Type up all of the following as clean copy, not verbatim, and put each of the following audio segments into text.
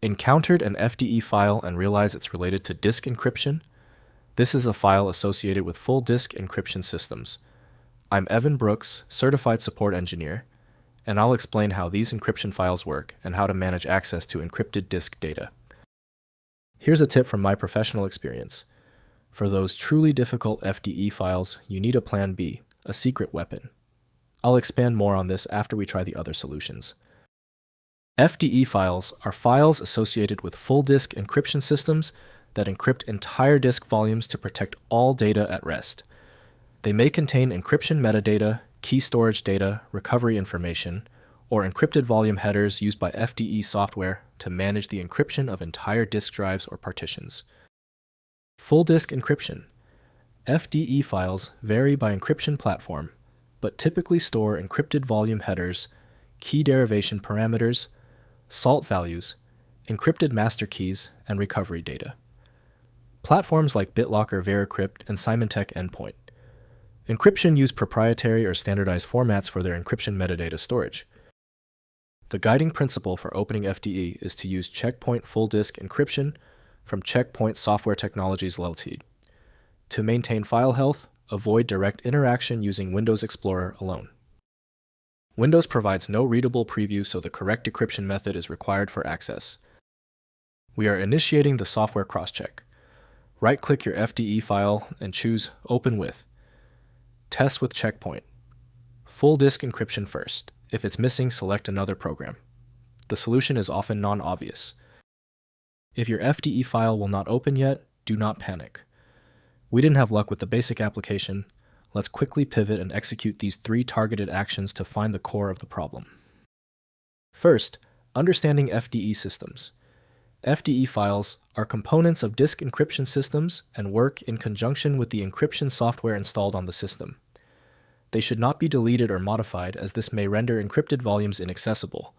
Encountered an FDE file and realize it's related to disk encryption? This is a file associated with full disk encryption systems. I'm Evan Brooks, Certified Support Engineer, and I'll explain how these encryption files work and how to manage access to encrypted disk data. Here's a tip from my professional experience. For those truly difficult FDE files, you need a plan B, a secret weapon. I'll expand more on this after we try the other solutions. FDE files are files associated with full disk encryption systems that encrypt entire disk volumes to protect all data at rest. They may contain encryption metadata, key storage data, recovery information, or encrypted volume headers used by FDE software to manage the encryption of entire disk drives or partitions. Full disk encryption. FDE files vary by encryption platform, but typically store encrypted volume headers, key derivation parameters, salt values, encrypted master keys, and recovery data. Platforms like BitLocker, VeraCrypt, and Symantec Endpoint. Encryption use proprietary or standardized formats for their encryption metadata storage. The guiding principle for opening FDE is to use Checkpoint full disk encryption from Checkpoint Software Technologies Ltd. To maintain file health, avoid direct interaction using Windows Explorer alone. Windows provides no readable preview, so the correct decryption method is required for access. We are initiating the software crosscheck. Right-click your FDE file and choose Open With. Test with Checkpoint. Full disk encryption first. If it's missing, select another program. The solution is often non-obvious. If your FDE file will not open yet, do not panic. We didn't have luck with the basic application. Let's quickly pivot and execute these 3 targeted actions to find the core of the problem. First, understanding FDE systems. FDE files are components of disk encryption systems and work in conjunction with the encryption software installed on the system. They should not be deleted or modified, as this may render encrypted volumes inaccessible.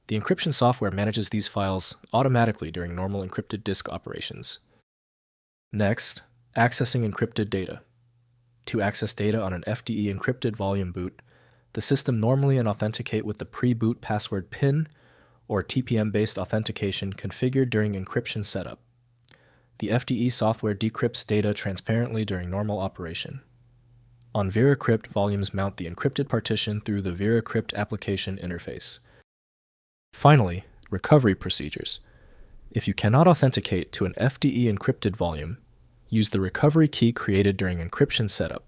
The encryption software manages these files automatically during normal encrypted disk operations. Next, accessing encrypted data. To access data on an FDE encrypted volume boot, the system normally authenticate with the pre-boot password PIN or TPM-based authentication configured during encryption setup. The FDE software decrypts data transparently during normal operation. On VeraCrypt, volumes mount the encrypted partition through the VeraCrypt application interface. Finally, recovery procedures. If you cannot authenticate to an FDE encrypted volume, use the recovery key created during encryption setup.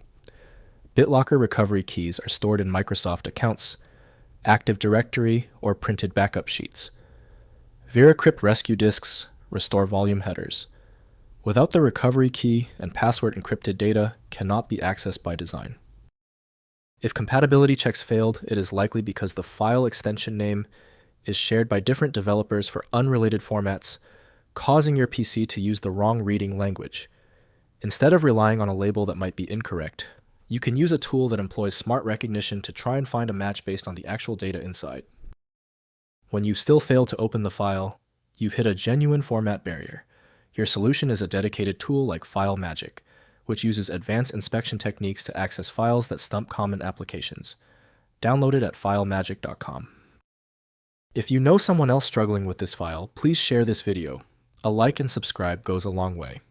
BitLocker recovery keys are stored in Microsoft accounts, Active Directory, or printed backup sheets. VeraCrypt rescue disks restore volume headers. Without the recovery key and password, encrypted data cannot be accessed by design. If compatibility checks failed, it is likely because the file extension name is shared by different developers for unrelated formats, causing your PC to use the wrong reading language. Instead of relying on a label that might be incorrect, you can use a tool that employs smart recognition to try and find a match based on the actual data inside. When you still fail to open the file, you've hit a genuine format barrier. Your solution is a dedicated tool like File Magic, which uses advanced inspection techniques to access files that stump common applications. Download it at filemagic.com. If you know someone else struggling with this file, please share this video. A like and subscribe goes a long way.